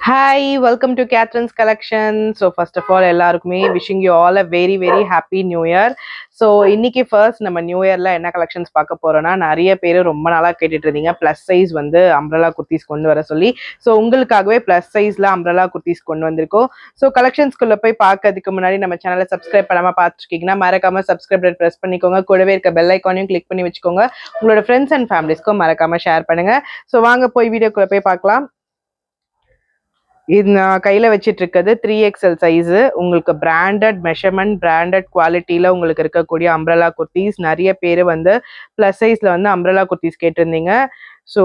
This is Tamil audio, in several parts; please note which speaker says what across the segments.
Speaker 1: Hi, welcome to Catherine's collection. So first of all, எல்லாருக்குமே wishing you all a very very happy new year. So இன்னைக்கு ஃபர்ஸ்ட் நம்ம நியூ இயர்ல என்ன கலெக்ஷன்ஸ் பார்க்க போறோம்னா, நிறைய பேர் ரொம்ப நாளா கேட்டுட்டு இருந்தீங்க ப்ளஸ் சைஸ் வந்து அம்ப்ரெல்லா குர்த்திஸ் கொண்டு வர சொல்லி. ஸோ உங்களுக்காகவே ப்ளஸ் சைஸ்ல அம்ப்ரெல்லா குர்த்திஸ் கொண்டு வந்திருக்கோம். ஸோ கலெக்ஷன்ஸ்குள்ள போய் பார்க்கறதுக்கு முன்னாடி நம்ம சேனலை சப்ஸ்கிரைப் பண்ணாம பார்த்துருக்கீங்கன்னா மறக்காம சப்ஸ்கிரைப் ப்ரெஸ் பண்ணிக்கோங்க. கூடவே இருக்க பெல் ஐக்கானையும் கிளிக் பண்ணி வச்சுக்கோங்க. உங்களோட ஃப்ரெண்ட்ஸ் அண்ட் ஃபேமிலிஸ்க்கும் மறக்காம ஷேர் பண்ணுங்க. ஸோ வாங்க போய் வீடியோக்குள்ள போய் பார்க்கலாம். இது நான் கையில் வச்சிட்டு இருக்கிறது 3XL சைஸு. உங்களுக்கு பிராண்டட் மெஷர்மெண்ட் பிராண்டட் குவாலிட்டியில் உங்களுக்கு இருக்கக்கூடிய அம்ப்ரெல்லா குர்த்திஸ். நிறைய பேர் வந்து ப்ளஸ் சைஸில் வந்து அம்ப்ரெல்லா குர்த்திஸ் கேட்டிருந்தீங்க. ஸோ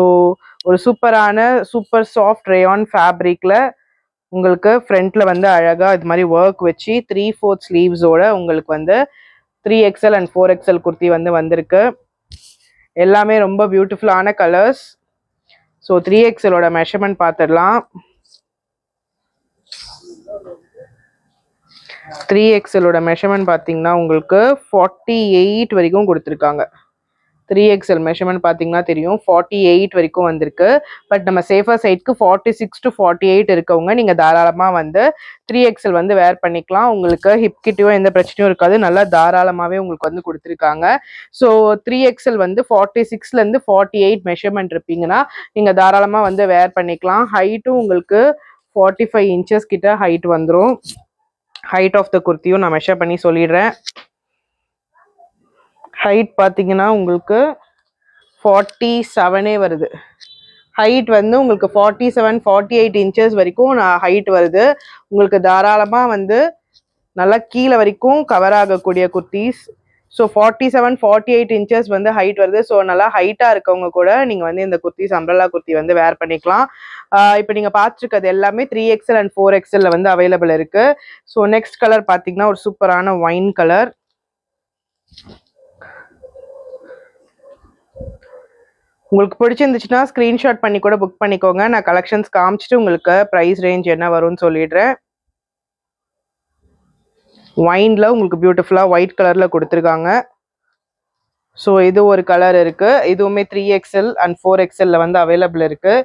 Speaker 1: ஒரு சூப்பர் சாஃப்ட் ரேயான் ஃபேப்ரிக்கில் உங்களுக்கு ஃப்ரண்ட்டில் வந்து அழகாக இது மாதிரி ஒர்க் வச்சு 3/4 ஸ்லீவ்ஸோட உங்களுக்கு வந்து 3XL அண்ட் 4XL குர்த்தி வந்து வந்திருக்கு. எல்லாமே ரொம்ப பியூட்டிஃபுல்லான கலர்ஸ். ஸோ 3XLோட மெஷர்மெண்ட் பார்த்துடலாம். 3XLோட மெஷர்மெண்ட் பார்த்தீங்கன்னா உங்களுக்கு 48 வரைக்கும் கொடுத்துருக்காங்க. 3XL மெஷர்மெண்ட் பார்த்தீங்கன்னா தெரியும், 48 வரைக்கும் வந்திருக்கு. பட் நம்ம சேஃபர் சைட்க்கு 46 to 48 இருக்கவங்க நீங்கள் தாராளமாக வந்து 3XL வந்து வேர் பண்ணிக்கலாம். உங்களுக்கு ஹிப் கிட்டையும் எந்த பிரச்சனையும் இருக்காது. நல்லா தாராளமாகவே உங்களுக்கு வந்து கொடுத்துருக்காங்க. ஸோ 3XL வந்து 46லேருந்து 48 மெஷர்மெண்ட் இருப்பீங்கன்னா நீங்கள் தாராளமாக வந்து வேர் பண்ணிக்கலாம். ஹைட்டும் உங்களுக்கு 45 இன்ச்சஸ் கிட்ட ஹைட் வந்துடும். ஹைட் ஆஃப் த குர்த்தியும் நான் மெஷர் பண்ணி சொல்லிடுறேன். ஹைட் பார்த்தீங்கன்னா உங்களுக்கு 47 வருது. ஹைட் வந்து உங்களுக்கு 47-48 இன்ச்சஸ் வரைக்கும் ஹைட் வருது. உங்களுக்கு தாராளமாக வந்து நல்லா கீழே வரைக்கும் கவர் ஆகக்கூடிய குர்த்திஸ். ஸோ 47-48 இன்ச்சஸ் வந்து ஹைட் வருது. ஸோ நல்லா ஹைட்டாக இருக்கவங்க கூட நீங்கள் வந்து இந்த குர்த்திஸ் அம்ப்ரெல்லா குர்த்தி வந்து வேர் பண்ணிக்கலாம். இப்போ நீங்கள் பார்த்துருக்கிறது எல்லாமே 3XL அண்ட் 4XL வந்து அவைலபிள் இருக்கு. ஸோ நெக்ஸ்ட் கலர் பார்த்தீங்கன்னா ஒரு சூப்பரான ஒயின் கலர். உங்களுக்கு பிடிச்சிருந்துச்சுன்னா ஸ்க்ரீன்ஷாட் பண்ணி கூட புக் பண்ணிக்கோங்க. நான் கலெக்ஷன்ஸ் காமிச்சிட்டு உங்களுக்கு ப்ரைஸ் ரேஞ்ச் என்ன வரும்னு சொல்லிடுறேன். ஒயின்ல உங்களுக்கு பியூட்டிஃபுல்லாக ஒயிட் கலரில் கொடுத்துருக்காங்க. ஸோ இது ஒரு கலர் இருக்கு. இதுவுமே 3XL அண்ட் 4XL வந்து அவைலபிள் இருக்கு.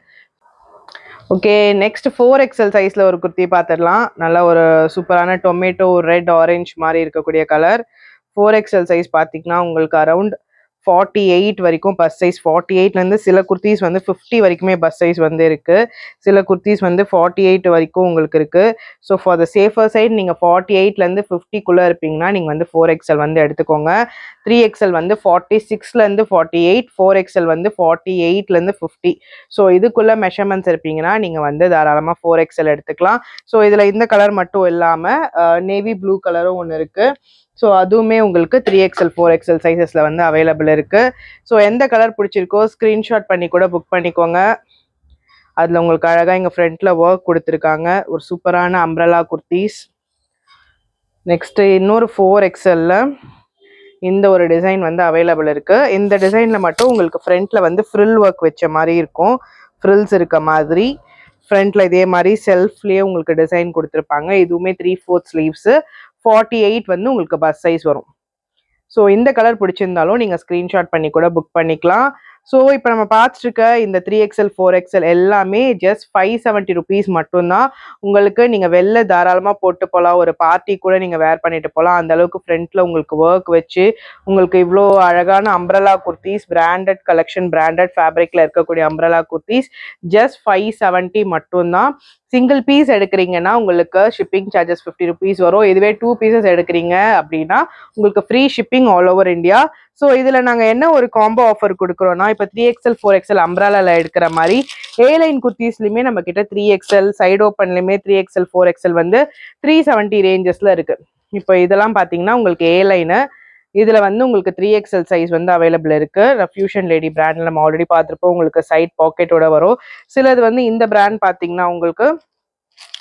Speaker 1: ஓகே, நெக்ஸ்ட் 4XL சைஸில் ஒரு குர்த்தி பார்த்துடலாம். நல்லா ஒரு சூப்பரான டொமேட்டோ ரெட் ஆரஞ்ச் மாதிரி இருக்கக்கூடிய கலர். 4XL சைஸ் பார்த்தீங்கன்னா உங்களுக்கு அரௌண்ட் 48 வரைக்கும் பஸ் சைஸ். 48லேருந்து சில குர்த்திஸ் வந்து 50 வரைக்குமே பஸ் சைஸ் வந்து இருக்கு. சில குர்த்திஸ் வந்து 48 வரைக்கும் உங்களுக்கு இருக்கு. So for the safer side நீங்கள் 48லேருந்து 50க்குள்ளே இருப்பீங்கன்னா நீங்கள் வந்து 4XL வந்து எடுத்துக்கோங்க. 3XL வந்து 46லேருந்து 48, 4XL வந்து 48லேருந்து 50. ஸோ இதுக்குள்ள மெஷர்மெண்ட்ஸ் இருப்பீங்கன்னா நீங்கள் வந்து தாராளமாக 4XL எடுத்துக்கலாம். ஸோ இதில் இந்த கலர் மட்டும் இல்லாமல் நேவி ப்ளூ கலரும் ஒன்று இருக்கு. ஸோ அதுவுமே உங்களுக்கு 3XL 4XL சைஸஸில் வந்து அவைலபிள் இருக்குது. ஸோ எந்த கலர் பிடிச்சிருக்கோ ஸ்க்ரீன்ஷாட் பண்ணி கூட புக் பண்ணிக்கோங்க. அதில் உங்களுக்கு அழகாக இங்கே ஃப்ரண்ட்டில் ஒர்க் கொடுத்துருக்காங்க. ஒரு சூப்பரான அம்ப்ரெல்லா குர்த்திஸ். நெக்ஸ்ட்டு இன்னொரு 4XLல இந்த ஒரு டிசைன் வந்து அவைலபிள் இருக்குது. இந்த டிசைனில் மட்டும் உங்களுக்கு ஃப்ரண்ட்டில் வந்து ஃப்ரில் ஒர்க் வச்ச மாதிரி இருக்கும். ஃப்ரில்ஸ் இருக்க மாதிரி ஃப்ரண்ட்டில் இதே மாதிரி செல்ஃப்லேயே உங்களுக்கு டிசைன் கொடுத்துருப்பாங்க. இதுவுமே 3/4 ஸ்லீவ்ஸு. 48 வந்து உங்களுக்கு பஸ் சைஸ் வரும். ஸோ இந்த கலர் பிடிச்சிருந்தாலும் நீங்கள் ஸ்க்ரீன்ஷாட் பண்ணி கூட புக் பண்ணிக்கலாம். ஸோ இப்போ நம்ம பார்த்துருக்க இந்த 3XL 4XL எல்லாமே ஜஸ்ட் 570 rupees மட்டும்தான். உங்களுக்கு நீங்கள் வெளில தாராளமாக போட்டு போகலாம். ஒரு பார்ட்டி கூட நீங்கள் வேர் பண்ணிட்டு போகலாம். அந்த அளவுக்கு ஃப்ரண்ட்டில் உங்களுக்கு ஒர்க் வச்சு உங்களுக்கு இவ்வளோ அழகான umbrella kurtis, branded collection branded ஃபேப்ரிக்கில் இருக்கக்கூடிய அம்ப்ரெல்லா குர்த்திஸ் ஜஸ்ட் 570 மட்டும்தான். சிங்கிள் பீஸ் எடுக்கிறீங்கன்னா உங்களுக்கு ஷிப்பிங் சார்ஜஸ் 50 rupees வரும். இதுவே 2 pieces எடுக்கிறீங்க அப்படின்னா உங்களுக்கு free shipping all over India. So இதில் நாங்கள் என்ன ஒரு காம்போ ஆஃபர் கொடுக்குறோன்னா, இப்போ 3XL 4XL அம்ப்ரெல்லாவில் எடுக்கிற மாதிரி ஏலைன் குர்த்திஸ்லையுமே நம்ம கிட்ட 3XL சைட் ஓப்பன்லையுமே 3XL 4XL வந்து 370 ரேஞ்சஸில் இருக்குது. இப்போ இதெல்லாம் பார்த்தீங்கன்னா உங்களுக்கு ஏலைனு. இதில் வந்து உங்களுக்கு 3XL சைஸ் வந்து அவைலபிள் இருக்குது. ஃபியூஷன் லேடி பிராண்டில் நம்ம ஆல்ரெடி பார்த்துருப்போம். உங்களுக்கு சைட் பாக்கெட்டோட வரும். சிலது வந்து இந்த பிராண்ட் பார்த்தீங்கன்னா உங்களுக்கு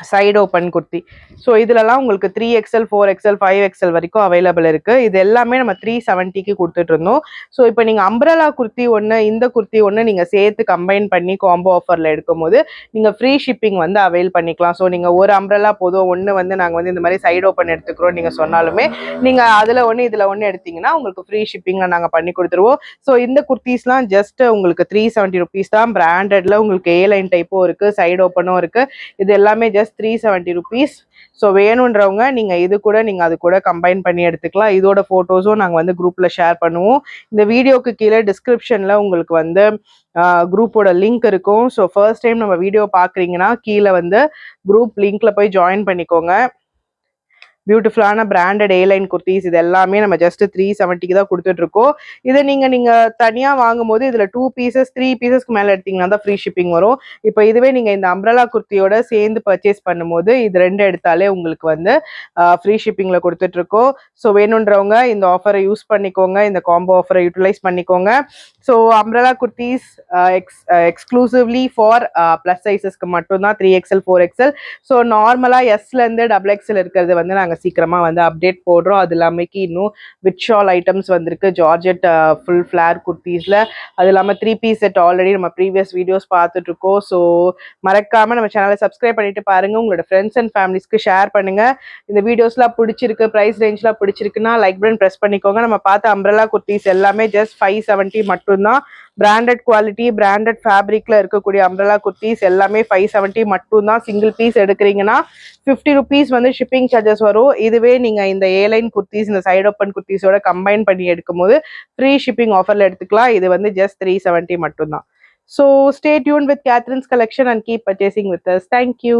Speaker 1: சைடு ஓப்பன் குர்த்தி. ஸோ இதுலலாம் உங்களுக்கு 3XL 4XL 5XL வரைக்கும் அவைலபிள் இருக்கு. இது எல்லாமே நம்ம 370க்கு கொடுத்துட்டு இருந்தோம். ஸோ இப்போ நீங்க அம்ப்ரெலா குர்த்தி ஒன்று, இந்த குர்த்தி ஒன்று நீங்க சேர்த்து கம்பைன் பண்ணி காம்போ ஆஃபர்ல எடுக்கும்போது நீங்க ஃப்ரீ ஷிப்பிங் வந்து அவைல் பண்ணிக்கலாம். ஸோ நீங்க ஒரு அம்ப்ரெலா போதும், ஒன்று வந்து நாங்கள் வந்து இந்த மாதிரி சைடு ஓப்பன் எடுத்துக்கிறோம் நீங்க சொன்னாலுமே நீங்க அதுல ஒன்று இதுல ஒன்று எடுத்தீங்கன்னா உங்களுக்கு ஃப்ரீ ஷிப்பிங்ல நாங்க பண்ணி கொடுத்துருவோம். ஸோ இந்த குர்த்திஸ்லாம் ஜஸ்ட் உங்களுக்கு 370 ருபீஸ் தான். பிராண்டட்ல உங்களுக்கு ஏ லைன் டைப்பும் இருக்கு, சைடு ஓப்பனும் இருக்கு. இது எல்லாமே ஜஸ்ட் 370 ருபீஸ். ஸோ வேணுன்றவங்க நீங்க இது கூட நீங்க அது கூட கம்பைன் பண்ணி எடுத்துக்கலாம். இதோட போட்டோஸும் நாங்கள் வந்து குரூப்ல ஷேர் பண்ணுவோம். இந்த வீடியோக்கு கீழே டிஸ்கிரிப்ஷன்ல உங்களுக்கு வந்து குரூப்போட லிங்க் இருக்கும். ஸோ ஃபர்ஸ்ட் டைம் நம்ம வீடியோ பார்க்குறீங்கன்னா கீழே வந்து குரூப் லிங்க்ல போய் ஜாயின் பண்ணிக்கோங்க. பியூட்டிஃபுல்லான பிராண்டட் ஏலைன் குர்த்திஸ் இது எல்லாமே நம்ம ஜஸ்ட் 370க்கு தான் கொடுத்துட்டு இருக்கோம். இதை நீங்க தனியா வாங்கும் போது இதுல 2 பீசஸ் 3 பீசஸ்க்கு மேல எடுத்தீங்கன்னா தான் ஃப்ரீ ஷிப்பிங் வரும். இப்போ இதுவே நீங்க இந்த அம்ப்ரெலா குர்த்தியோட சேர்ந்து பர்ச்சேஸ் பண்ணும்போது இது 2 எடுத்தாலே உங்களுக்கு வந்து ஃப்ரீ ஷிப்பிங்ல கொடுத்துட்டு இருக்கோம். ஸோ வேணுன்றவங்க இந்த ஆஃபரை யூஸ் பண்ணிக்கோங்க, இந்த காம்போ ஆஃபரை யூட்டிலைஸ் பண்ணிக்கோங்க. So umbrella kurtis exclusively for plus சைஸஸ்க்கு மட்டும்தான் 3XL 4XL. ஸோ நார்மலா எஸ்ல இருந்து XXL இருக்கிறது வந்து நாங்கள் சீக்கிரமா வந்து அப்டேட் போடுறோம். அது இல்லாமல் இன்னும் வித் ஷால் ஐட்டம்ஸ் வந்திருக்கு, ஜார்ஜெட் ஃபுல் ஃபிளேர் குர்த்திஸ்ல. அது இல்லாமல் 3 பீஸ் செட் ஆல்ரெடி நம்ம ப்ரீவியஸ் வீடியோஸ் பார்த்துட்டு இருக்கோம். ஸோ மறக்காம நம்ம சேனலை சப்ஸ்கிரைப் பண்ணிட்டு பாருங்க, உங்களோட ஃப்ரெண்ட்ஸ் அண்ட் ஃபேமிலிஸ்க்கு ஷேர் பண்ணுங்க. இந்த வீடியோஸ்லாம் பிடிச்சிருக்கு, ப்ரைஸ் ரேஞ்ச்லாம் பிடிச்சிருக்குன்னா லைக் பட்டன் ப்ரெஸ் பண்ணிக்கோங்க. நம்ம பார்த்த அம்ப்ரெலா குர்த்திஸ் எல்லாமே ஜஸ்ட் 570 மட்டும்தான். பிராண்டட் குவாலிட்டி பிராண்டட் ஃபேப்ரிக்ல இருக்கக்கூடிய அம்ப்ரெலா குர்த்திஸ் எல்லாமே 570 மட்டும்தான். சிங்கிள் பீஸ் எடுக்கிறீங்கன்னா 50 ருபீஸ் வந்து ஷிப்பிங் சார்ஜஸ் வரும். இதுவே நீங்க இந்த ஏலைன் குர்த்திஸ் இந்த சைடு ஓப்பன் குர்த்திஸோட கம்பைன் பண்ணி எடுக்கும்போது ஃப்ரீ ஷிப்பிங் ஆஃபர்ல எடுத்துக்கலாம். இது வந்து ஜஸ்ட் 370 மட்டும்தான். So stay tuned with Catherine's collection and keep purchasing with us. Thank you.